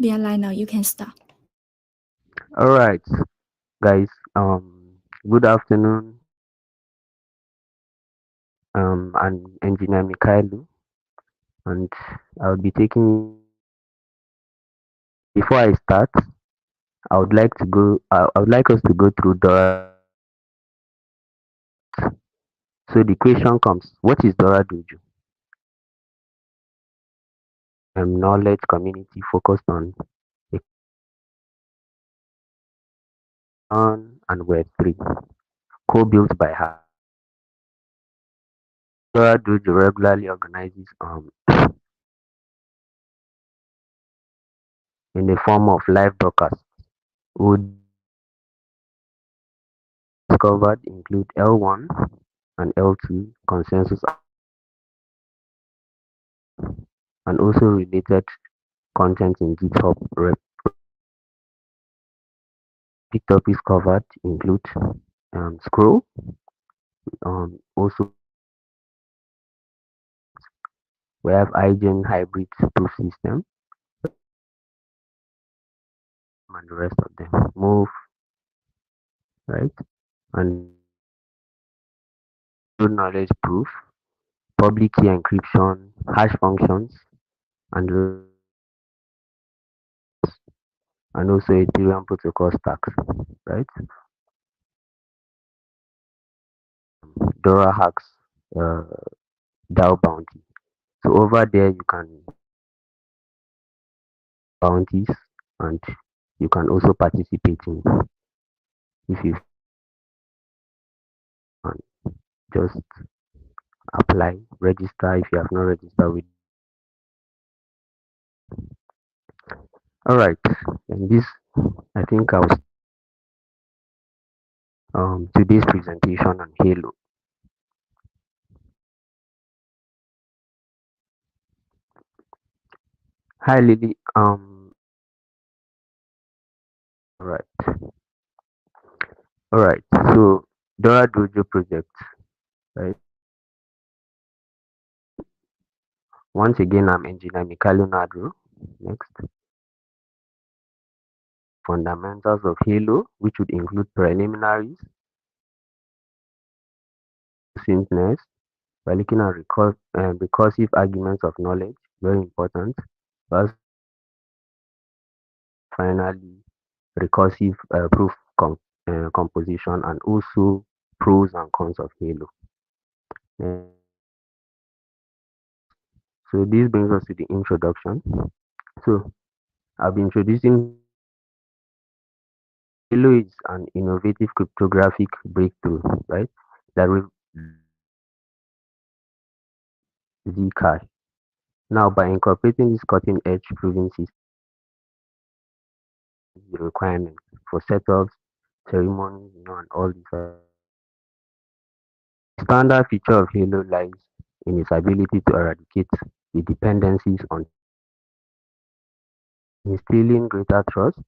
Be aligned now. You can start. All right, guys. Good afternoon. I'm Engineer Mikailu, and I'll be taking. Before I start, I would like to go. I would like us to go through Dora. So the question comes: what is Dora Dojo? Knowledge community focused on and Web3, co-built by her. Dora Dojo regularly organizes in the form of live broadcasts. Would covered include L1 and L2 consensus and also related content in GitHub rep. The topics covered include scroll, also we have IGN hybrid proof system and the rest of them. Move, right? And good knowledge proof, public key encryption, hash functions, and also Ethereum protocol stacks, right? DoraHacks, uh, DAO bounty. So over there you can bounties and you can also participate in if you can just apply, register if you have not registered with. All right, and this I think I was today's presentation on Halo. Hi Lily. All right, all right. So Dora Dojo project, right? Once again, I'm Engineer Mikailu Nadro. Next, fundamentals of Halo, which would include preliminaries, succinctness. We're looking at recursive arguments of knowledge, very important. Plus, finally, recursive proof composition and also pros and cons of Halo. Uh, so this brings us to the introduction. So I'll be introducing Halo is an innovative cryptographic breakthrough, right? That Zcash. Now, by incorporating this cutting-edge proving system, the requirements for setups, ceremonies, and all these. Standard feature of Halo lies in its ability to eradicate the dependencies on instilling greater trust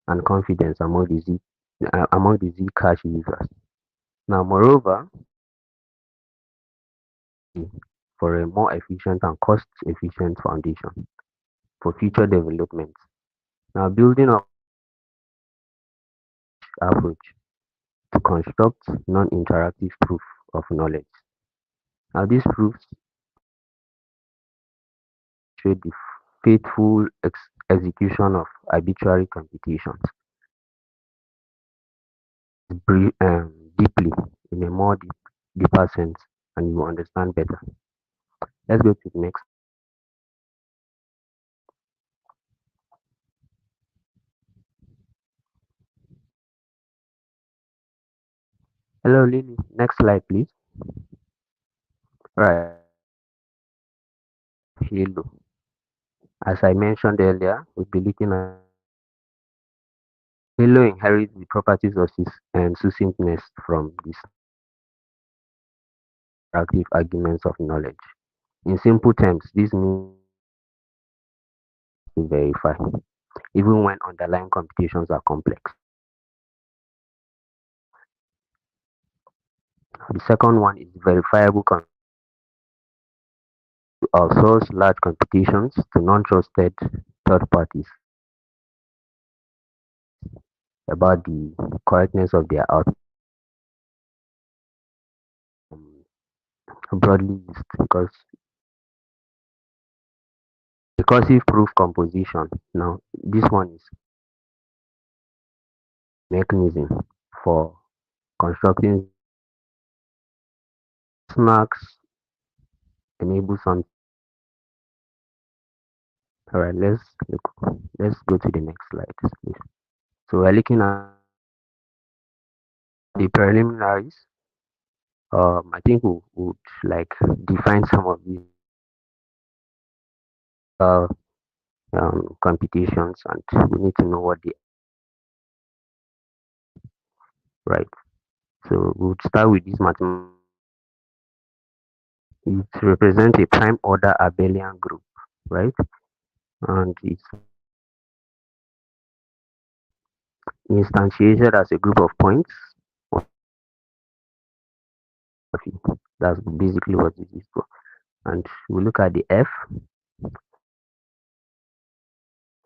and confidence among the Zcash users. Now, moreover, for a more efficient and cost-efficient foundation for future development. Now, building up approach to construct non-interactive proof of knowledge. Now, these proofs show the faithful execution of arbitrary computations deeply in a deeper sense, and you will understand better. Let's go to the next. Hello, Lily. Next slide, please. Right. Halo. As I mentioned earlier, we'll be looking at Halo inherits the properties of succinctness from these interactive arguments of knowledge. In simple terms, this means to verify, even when underlying computations are complex. The second one is verifiable to outsource large computations to non-trusted third parties. about the correctness of their output, broadly used, because recursive proof composition. Now, this one is mechanism for constructing snacks, enable some. All right, let's go to the next slide, please. So we're looking at the preliminaries. I think we would like define some of these uh, computations, and we need to know what they right. So we would start with this mathematics. It represents a prime order abelian group, right? And it's instantiated as a group of points. That's basically what it is for. And we look at the F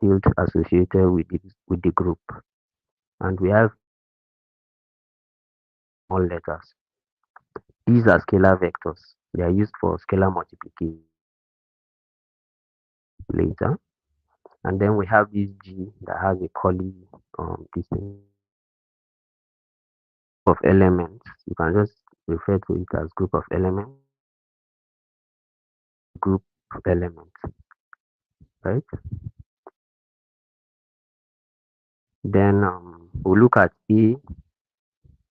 field associated with the group, and we have all letters. These are scalar vectors. They are used for scalar multiplication later. And then we have this G that has a curly this thing of elements. You can just refer to it as group of elements, group elements, right? Then we'll look at A,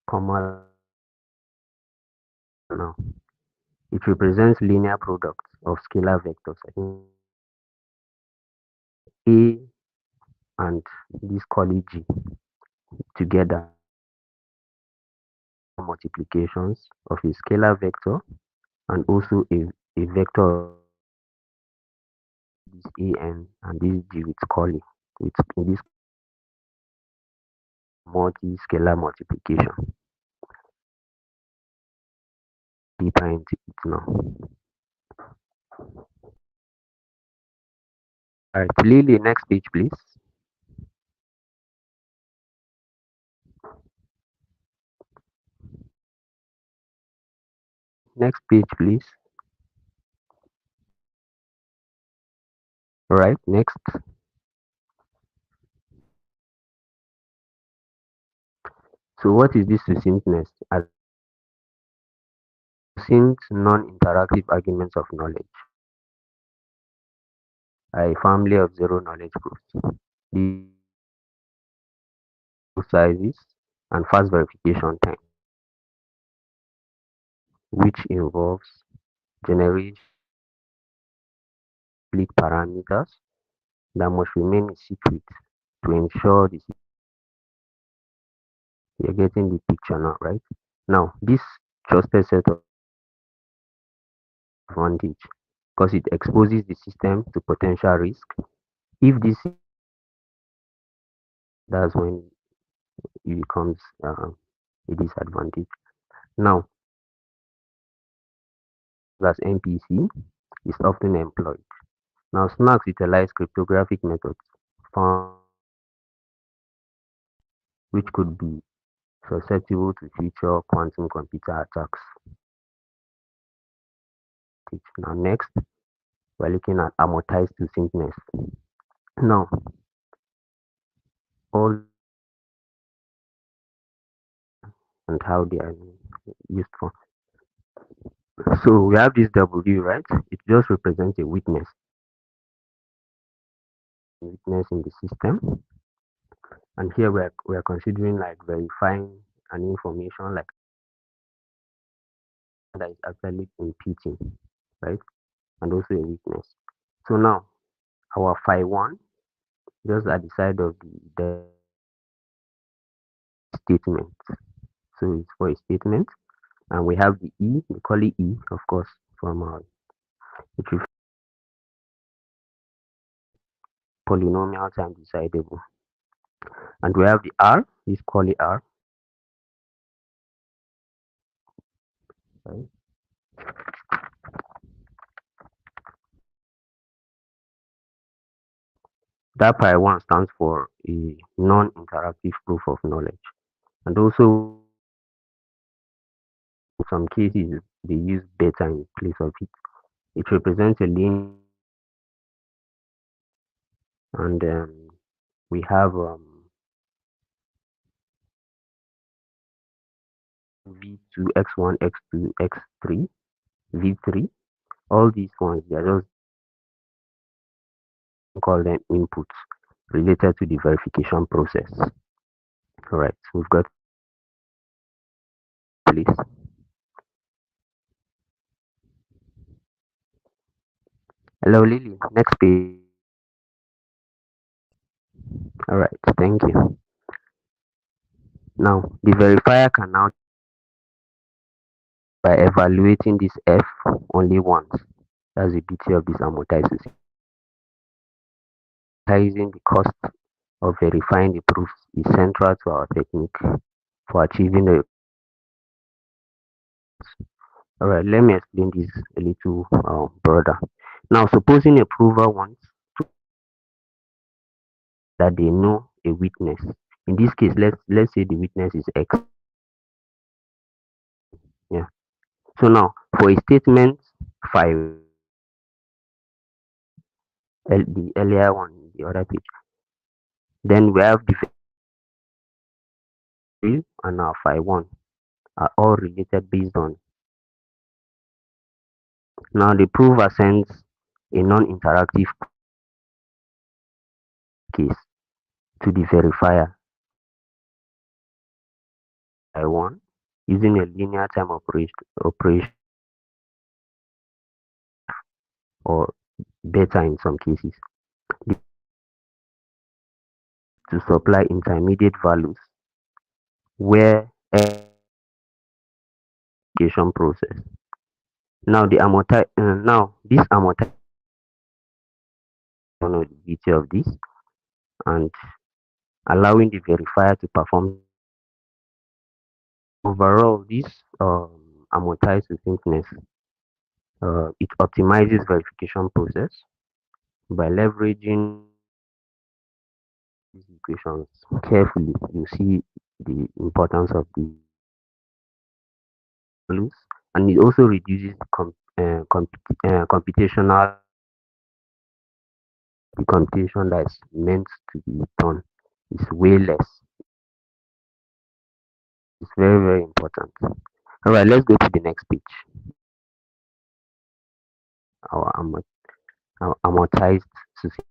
comma now. It represents linear products of scalar vectors. I think A and this curly G together multiplications of a scalar vector and also a vector this an and this g with curly with this multi-scalar multiplication. Deeper into it now. Alright, Lily, next page please. Next page please. Alright, next. So what is this succinctness? As succinct non-interactive arguments of knowledge. A family of zero knowledge proofs. The sizes and fast verification time, which involves generation parameters that must remain a secret to ensure the you're getting the picture now, right? Now, this trusted set of advantage because it exposes the system to potential risk. If this, that's when it becomes a disadvantage. Now, as NPC is often employed. Now, snacks utilize cryptographic methods found which could be susceptible to future quantum computer attacks. Now, next, we're looking at amortized succinctness. Now, all and how they are used for. So we have this W, right? It just represents a weakness in the system. And here we are considering like verifying an information like that is actually competing, right? And also a weakness. So now our phi one just at the side of the statement. So it's for a statement. And we have the E, we call it E, of course, from it polynomial time decidable. And we have the R, this call it R, right? That pi1 stands for a non-interactive proof of knowledge. And also, in some cases, they use beta in place of it. It represents a linear, and we have v2, x1, x2, x3, v3. All these ones, they are just call them inputs related to the verification process. All right, we've got please. Hello, Lily. Next page. All right, thank you. Now, the verifier can now, by evaluating this f only once, that's the beauty of this amortized system. Amortizing the cost of verifying the proofs is central to our technique for achieving the. All right, let me explain this a little broader. Now, supposing a prover wants that they know a witness. In this case, let's say the witness is X. Yeah. So now, for a statement file, the earlier one, the other page, then we have the file and our file one are all related based on. Now, the prover sends a non-interactive case to the verifier file one using a linear time operation or beta in some cases to supply intermediate values where application process. Now this amortize one of the beauty of this and allowing the verifier to perform. Overall, this amortized succinctness it optimizes verification process by leveraging these equations carefully. You see the importance of the values, and it also reduces the computational the computation that is meant to be done is way less. It's very, very important. All right, let's go to the next page. Our, our amortized succession.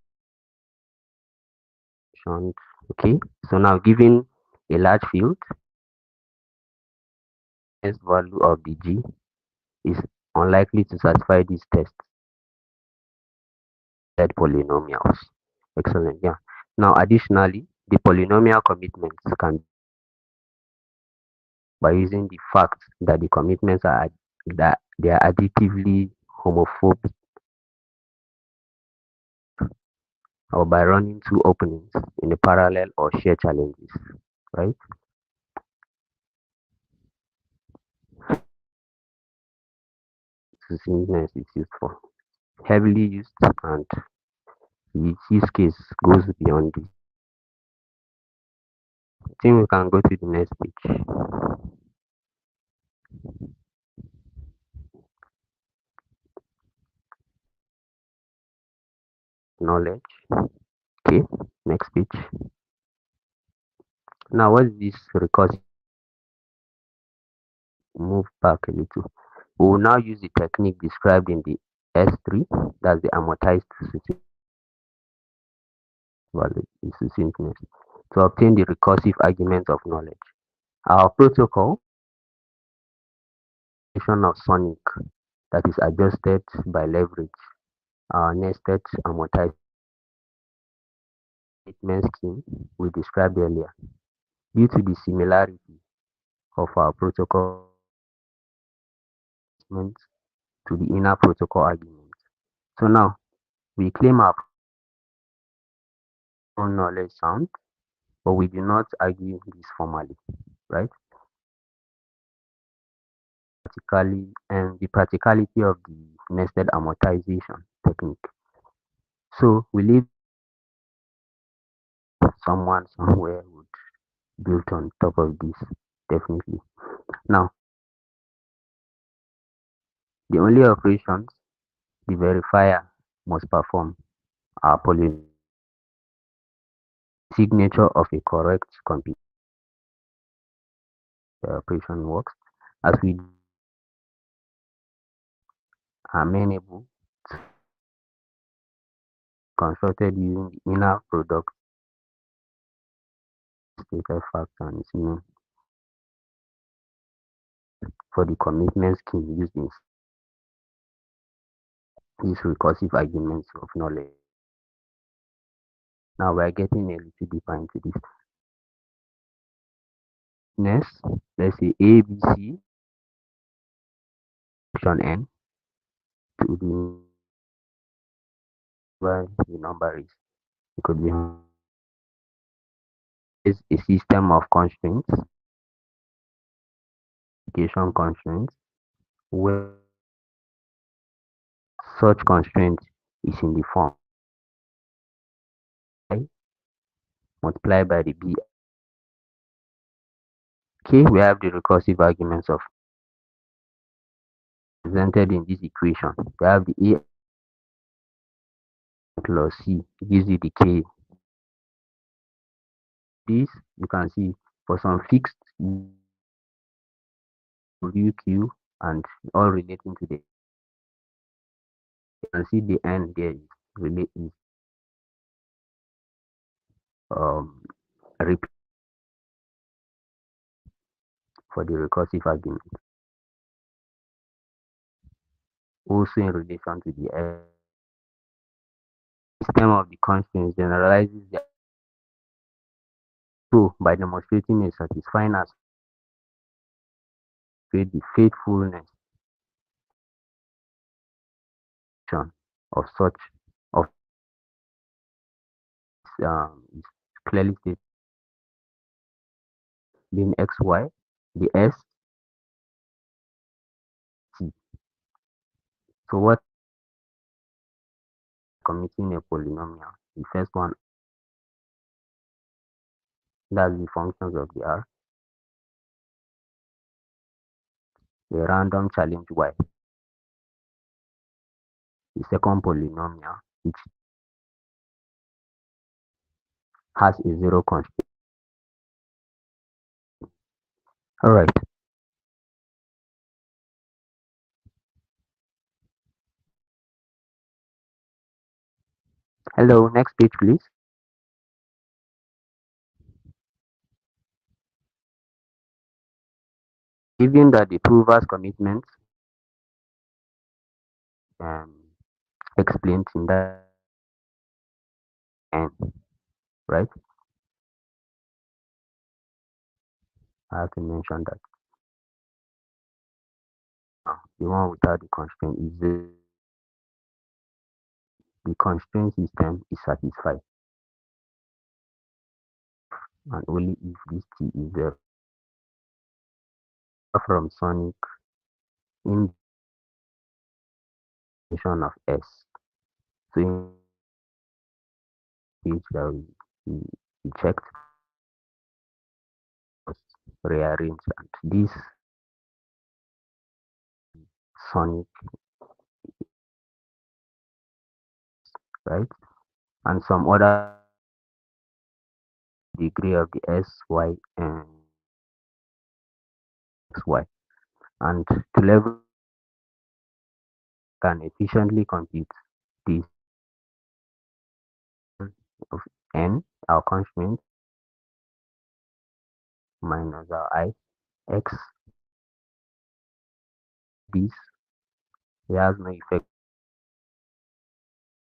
Okay, so now given a large field, S value of the G is unlikely to satisfy this test. That polynomials. Excellent. Yeah. Now, additionally, the polynomial commitments can by using the fact that the commitments are that they are additively homophobic or by running two openings in a parallel or share challenges, right? Succinctness is used for heavily used and its use case goes beyond this. I think we can go to the next page. Knowledge. Okay, next page. Now, what is this recursive? Move back a little. We will now use the technique described in the S3, that's the amortized succinctness, to obtain the recursive argument of knowledge. Our protocol of sonic that is adjusted by leverage our nested amortized statement scheme we described earlier. Due to the similarity of our protocol to the inner protocol argument. So now we claim our own knowledge sound, but we do not argue this formally, right? Practically, and the practicality of the nested amortization technique. So we leave someone somewhere would build on top of this, definitely. Now, the only operations the verifier must perform are polynomial signature of a correct computer operation works as we are amenable constructed using the inner product stated fact and its mean for the commitment scheme used in these recursive arguments of knowledge. Now we're getting a little deeper into this. Next, let's say A, B, C, function N to be where the number is. It could be is a system of constraints, application constraints, where such constraint is in the form I multiplied by the B. Okay, we have the recursive arguments of presented in this equation. We have the A plus C gives you the K. This you can see for some fixed U, Q, and all relating to the. You can see the N there is related um for the recursive argument. Also in relation to the system of the constraints generalizes the so by demonstrating a satisfying aspect the faithfulness of such of is clearly stated being xy, the s t. So what committing a polynomial? The first one, that's the functions of the R, the random challenge y. The second polynomial, which has a zero constraint. All right. Hello, next page, please. Given that the prover's commitments um, explained in that end, right? I have to mention that the one without the constraint is the constraint system is satisfied, and only if this t is zero. From Sonic in definition of S. So in page that we checked was rearranged, and this Sonic, right, and some other degree of the S, Y, and X, Y, and to level can efficiently compute this of n, our constraint, minus our I, X, this, it has no effect,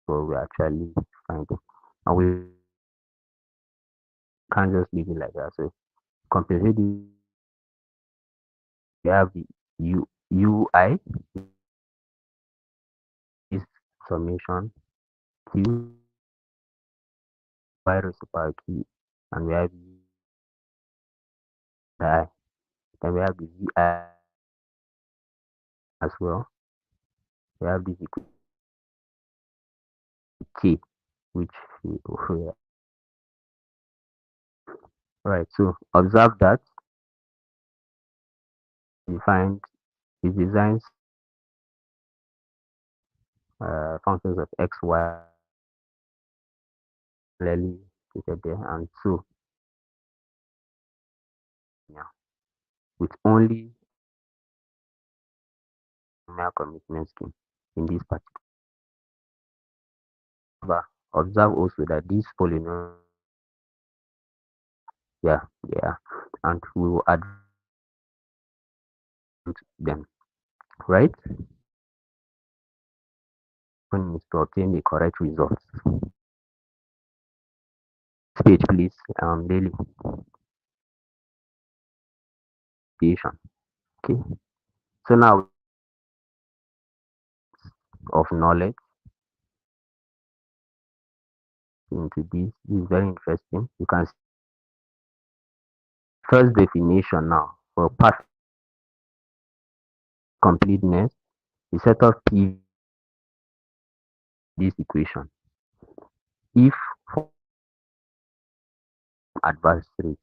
so we actually find it. And we can't just leave it like that. So compensate this, we have the UI is summation Q by reciprocal key, and we have the I. Then we have the VI as well. We have this equal K, which we Right. So observe that defined it designs functions of x, y clearly stated there, and so yeah, with only mere commitment scheme in this particular. Observe also that these polynomials, yeah, yeah, and we will add them, right? One is to obtain the correct results. Page, please. Daily creation. Okay. So now of knowledge into this. This is very interesting. You can see first definition now for perfect completeness. We set up P this equation. If for adversary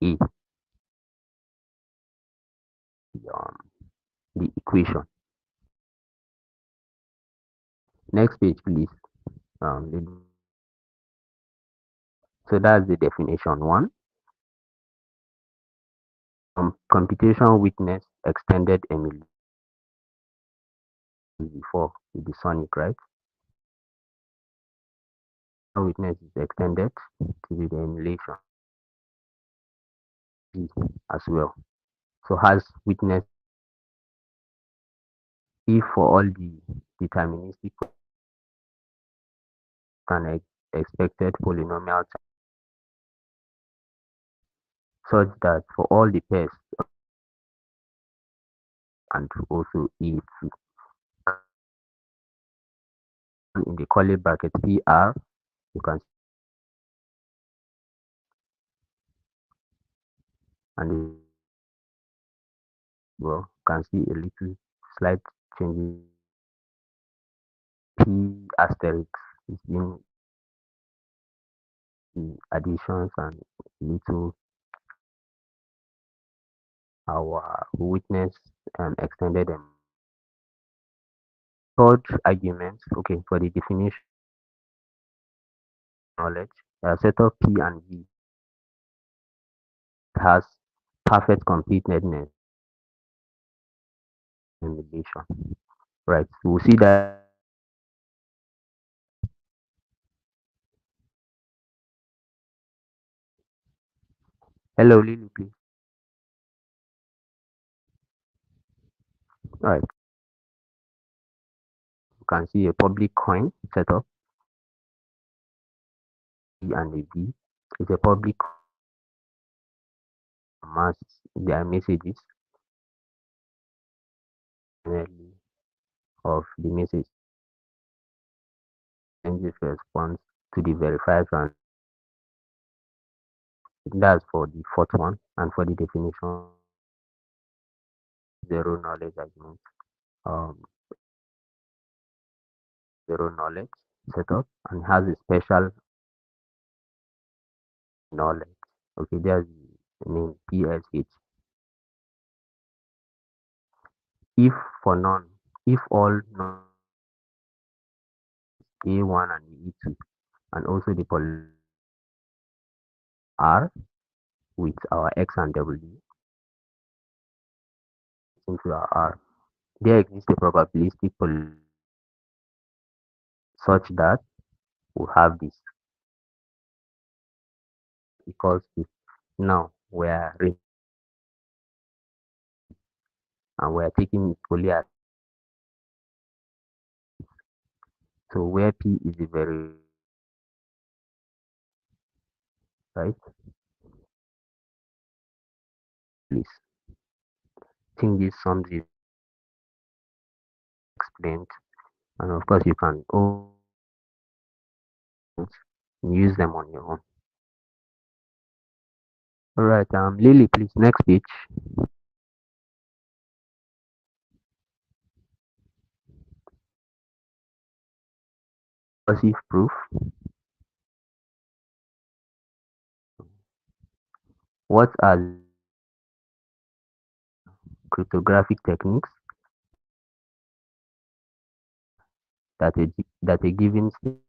A, um, the equation. Next page, please. So that's the definition one. Computation witness extended emulation before with the Sonic, right? Witness is extended to the emulation as well. So has witness if for all the deterministic and expected polynomial such that for all the pairs and also E2 in the curly bracket PR, you can and you well, can see a little slight change. P asterisk is in the additions and little our witness extended them. Third argument, okay, for the definition of knowledge, set of P and V has perfect completeness in relation. Right. So we'll see that. Hello, Lily, please. All right. You can see a public coin setup, E and a V. It's a public mass. There are messages of the message and this response to the verified and that's for the fourth one. And for the definition, zero knowledge argument, um, zero knowledge setup, and has a special knowledge. Okay, there's the name PSH. If for none, if all non A1 and E2, and also the poly R with our X and W into our R, there exists a probabilistic poly such that we have this equals to now we're taking it fully as so where P is a very right. Please think this sums it explained, and of course you can all use them on your own. All right, Lily, please next page. Recursive proof. What are cryptographic techniques that a given state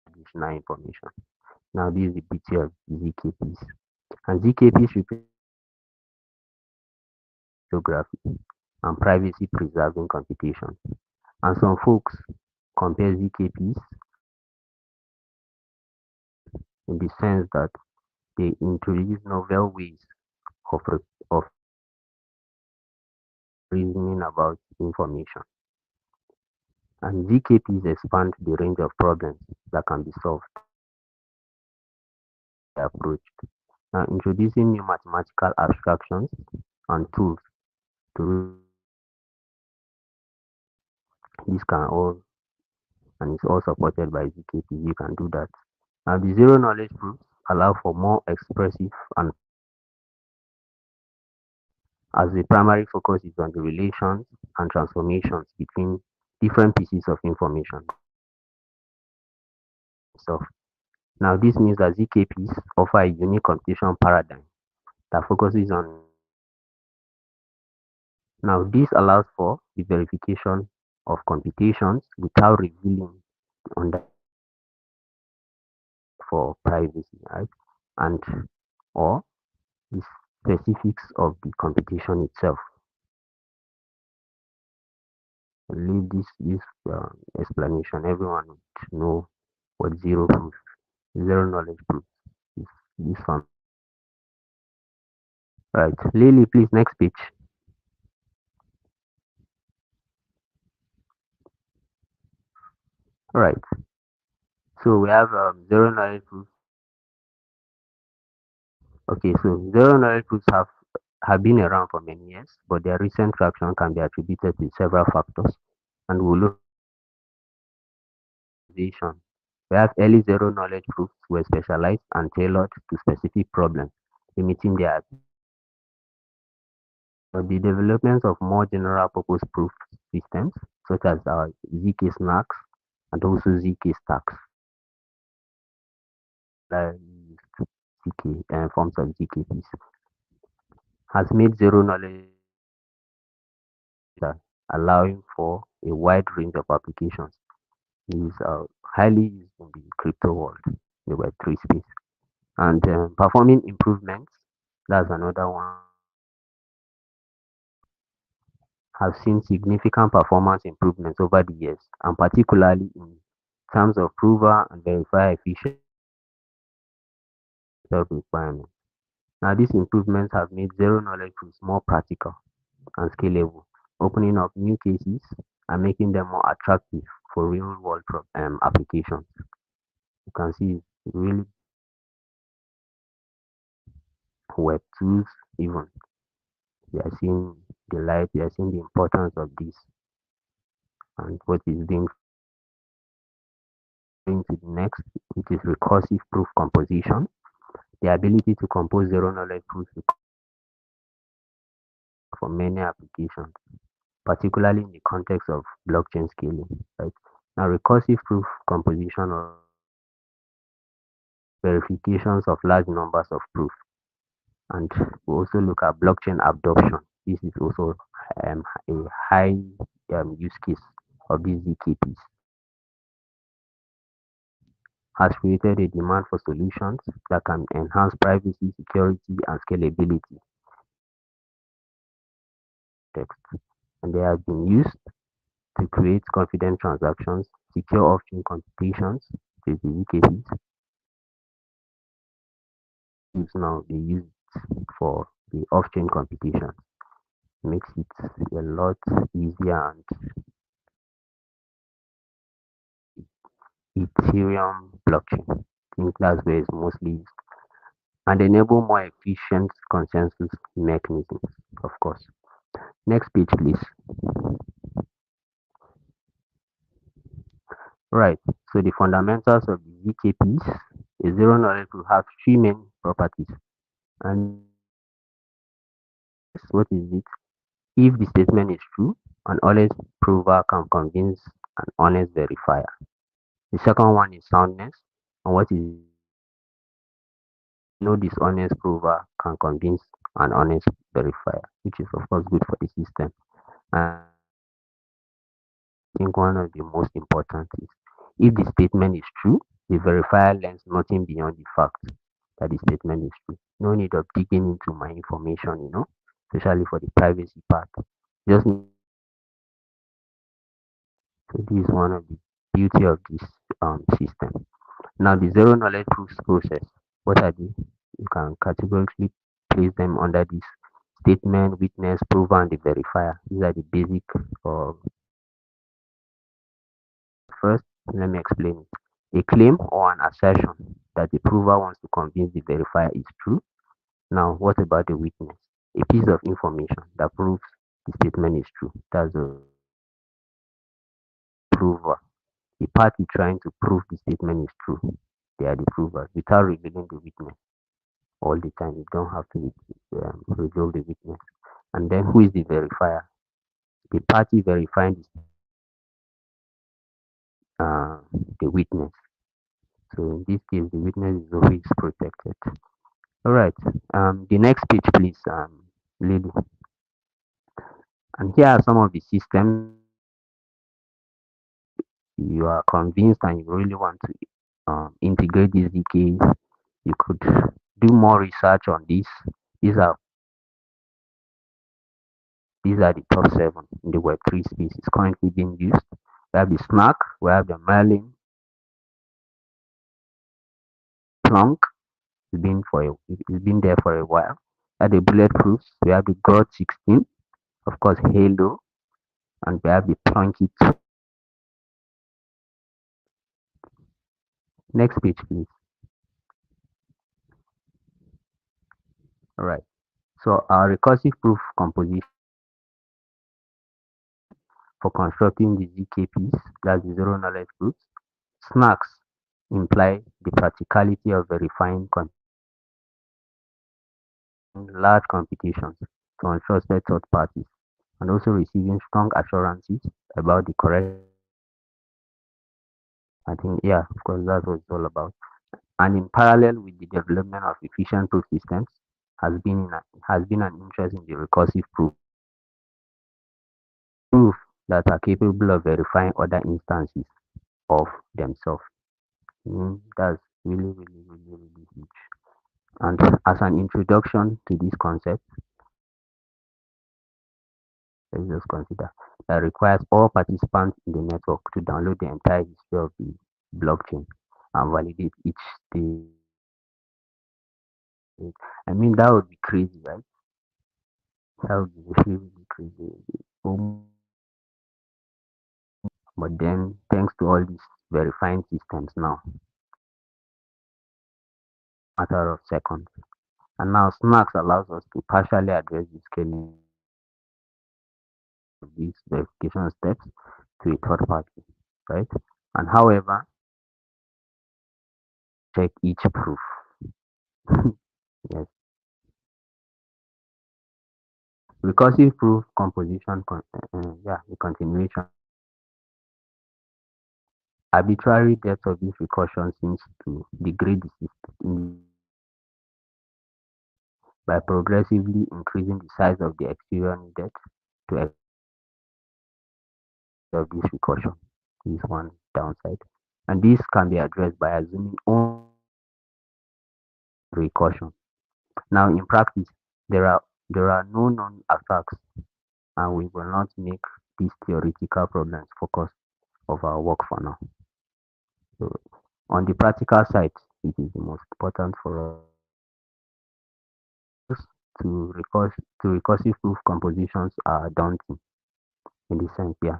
additional information? Now, this is the beauty of ZKPs. And ZKPs represent cryptography and privacy preserving computation. And some folks compare ZKPs in the sense that they introduce novel ways of reasoning about information. And ZKPs expand the range of problems that can be solved by approached. Now, introducing new mathematical abstractions and tools to this can all and it's all supported by ZKP. You can do that. Now, the zero knowledge proofs allow for more expressive and as the primary focus is on the relations and transformations between different pieces of information. So now this means that ZKPs offer a unique computation paradigm that focuses on now this allows for the verification of computations without revealing under for privacy, right? And or the specifics of the computation itself. Leave this explanation. Everyone would know what zero proof, zero knowledge proof is. This one, right? Lily, please next page. All right. So we have zero knowledge proof. Okay, so zero knowledge proofs have been around for many years, but their recent traction can be attributed to several factors, and we'll look at this. We have early zero knowledge proofs were specialized and tailored to specific problems, limiting their the development of more general purpose proof systems, such as ZK snacks and also ZK stacks, that ZK forms of ZKPs, has made zero knowledge allowing for a wide range of applications. It is highly used in the crypto world, the Web3 space, and performing improvements. That's another one. Have seen significant performance improvements over the years, and particularly in terms of prover and verify efficient requirements. Now, these improvements have made zero knowledge proofs more practical and scalable, opening up new cases and making them more attractive for real world applications. You can see it's really Web 2s, even. We are seeing the light, we are seeing the importance of this and what is being going to the next, which is recursive proof composition. The ability to compose zero knowledge proofs for many applications, particularly in the context of blockchain scaling. Right now, recursive proof composition or verifications of large numbers of proof, and we also look at blockchain adoption. This is also a high use case of these ZKPs. Has created a demand for solutions that can enhance privacy, security, and scalability text. And they have been used to create confident transactions, secure off-chain computations, which is the ZKPs. Now they use it for the off-chain computation. Makes it a lot easier and Ethereum blockchain. I think that's where it's mostly used. And enable more efficient consensus mechanisms, of course. Next page, please. Right. So the fundamentals of the ZKPs is zero knowledge will have three main properties. And what is it? If the statement is true, an honest prover can convince an honest verifier. The second one is soundness. And what is No dishonest prover can convince an honest verifier, which is of course good for the system. And I think one of the most important is if the statement is true, the verifier learns nothing beyond the fact that the statement is true. No need of digging into my information, especially for the privacy part. Just so this is one of the beauty of this system. Now the zero knowledge proofs process. What are they? You can categorically place them under this statement, witness, prover, and the verifier. These are the basic. Uh, First, let me explain it. A claim or an assertion that the prover wants to convince the verifier is true. Now, what about the witness? A piece of information that proves the statement is true. That's a prover. The party trying to prove the statement is true. They are the provers without revealing the witness all the time. You don't have to reveal the witness. And then who is the verifier? The party verifying uh, the witness. So in this case, the witness is always protected. All right. The next page, please, Lily. And here are some of the systems you are convinced and you really want to integrate these DKs. You could do more research on this. These are these are the top 7 in the Web3 space. It's currently being used. We have the Snack, we have the Merlin, Plunk. It's been there for a while. We have the Bulletproofs. We have the God 16, of course Halo, and we have the Plunky 2. Next page, please. All right. So our recursive proof composition for constructing the ZKPs, that's the zero knowledge proofs. Snacks imply the practicality of verifying large computations to untrusted third parties and also receiving strong assurances about the correct. I think, yeah, of course, that's what it's all about. And in parallel with the development of efficient proof systems, has been an interest in the recursive proof that are capable of verifying other instances of themselves. That's really huge. And as an introduction to this concept, let's just consider that requires all participants in the network to download the entire history of the blockchain and validate each stage. I mean, that would be crazy, right? That would be really crazy. But then, thanks to all these verifying systems now, matter of seconds. And now Snacks allows us to partially address the scaling of these verification steps to a third party, right? And however, check each proof. Yes. Recursive proof composition, yeah, the continuation. Arbitrary depth of this recursion seems to degrade the system by progressively increasing the size of the exterior needed to of this recursion. This is one downside. And this can be addressed by assuming only recursion. Now, in practice, there are no known attacks, and we will not make these theoretical problems focus of our work for now. So, on the practical side, it is the most important for us to recursive proof compositions are daunting in the sense, yeah.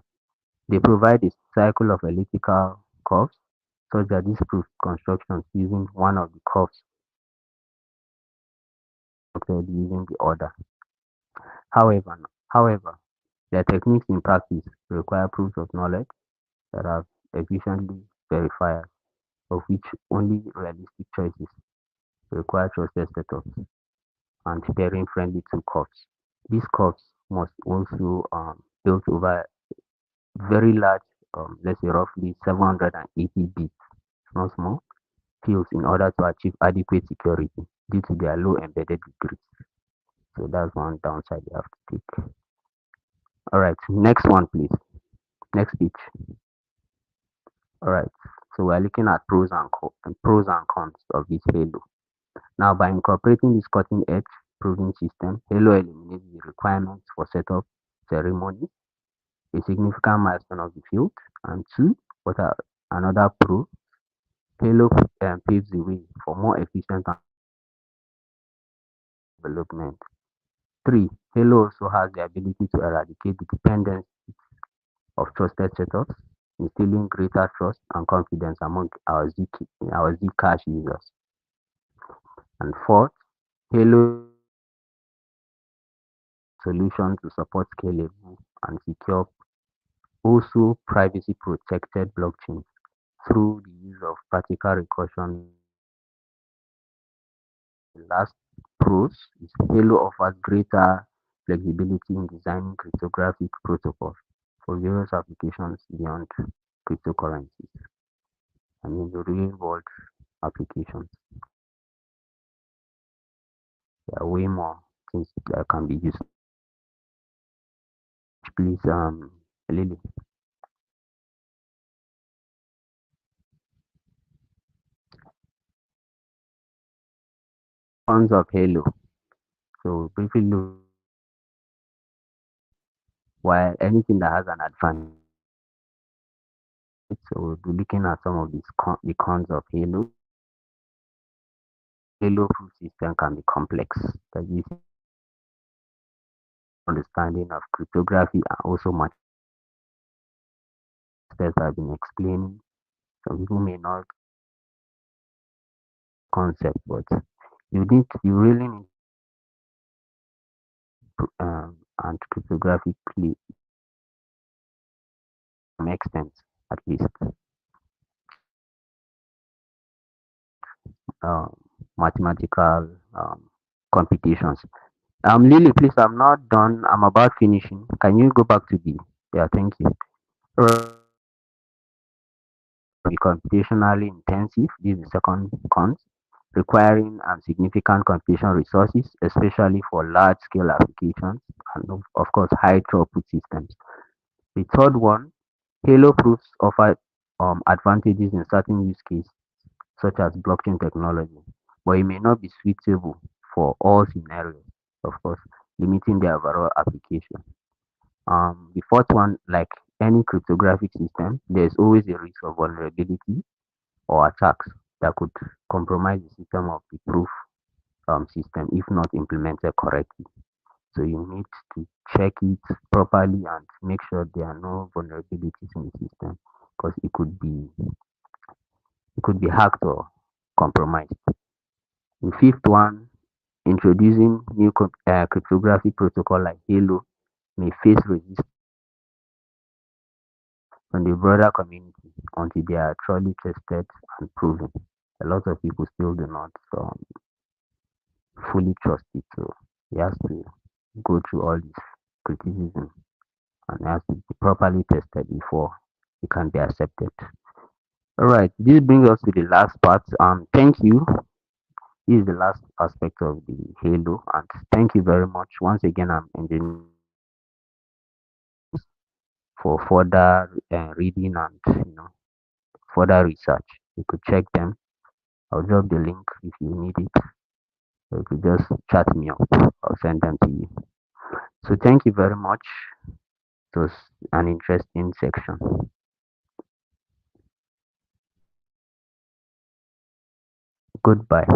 They provide a cycle of elliptical curves such that these proof constructions using one of the curves constructed using the other. However, their techniques in practice require proofs of knowledge that are efficiently verified, of which only realistic choices require trusted setups and pairing friendly to curves. These curves must also built over very large, let's say roughly 780 bits, not small, fields in order to achieve adequate security. due to their low embedded degrees. So that's one downside you have to take. All right, next one, please. Next speech. All right. So we're looking at pros and cons of this Halo. Now, by incorporating this cutting-edge proving system, Halo eliminates the requirements for setup ceremony, a significant milestone of the field. And two, another pro, Halo paves the way for more efficient development. Three, Halo also has the ability to eradicate the dependency of trusted setups, instilling greater trust and confidence among our Zcash users. And fourth, Halo solution to support scalable and secure, also privacy protected blockchains through the use of practical recursion. The last pros is Halo offers greater flexibility in designing cryptographic protocols for various applications beyond cryptocurrencies. I mean, the real world applications. There are way more things that can be used. Please, Lily. Cons of Halo. So briefly look, while anything that has an advantage, so we'll be looking at some of the cons of Halo. Halo proof system can be complex. That is understanding of cryptography and also much that I've been explaining. Some people may not concept, but you really need and cryptographically some extent at least um, mathematical computations. Lily, please, I'm not done. I'm about finishing. Can you go back to the? Yeah, thank you. Be computationally intensive. This is the second cons, requiring significant computation resources, especially for large-scale applications and, of course, high-throughput systems. The third one, Halo proofs offer advantages in certain use cases, such as blockchain technology, but it may not be suitable for all scenarios, of course, limiting their overall application. The fourth one, like any cryptographic system, there's always a risk of vulnerability or attacks that could compromise the system of the proof system if not implemented correctly. So you need to check it properly and make sure there are no vulnerabilities in the system because it could be hacked or compromised. The fifth one, introducing new cryptographic protocol like Halo may face resistance from the broader community until they are truly tested and proven. A lot of people still do not fully trust it, so it has to go through all this criticism and it has to be properly tested before it can be accepted. All right, this brings us to the last part. Thank you. This is the last aspect of the Halo, and thank you very much once again. I'm engineering for further reading and further research. You could check them. I'll drop the link if you need it. So you could just chat me up. I'll send them to you. So thank you very much. It was an interesting section. Goodbye.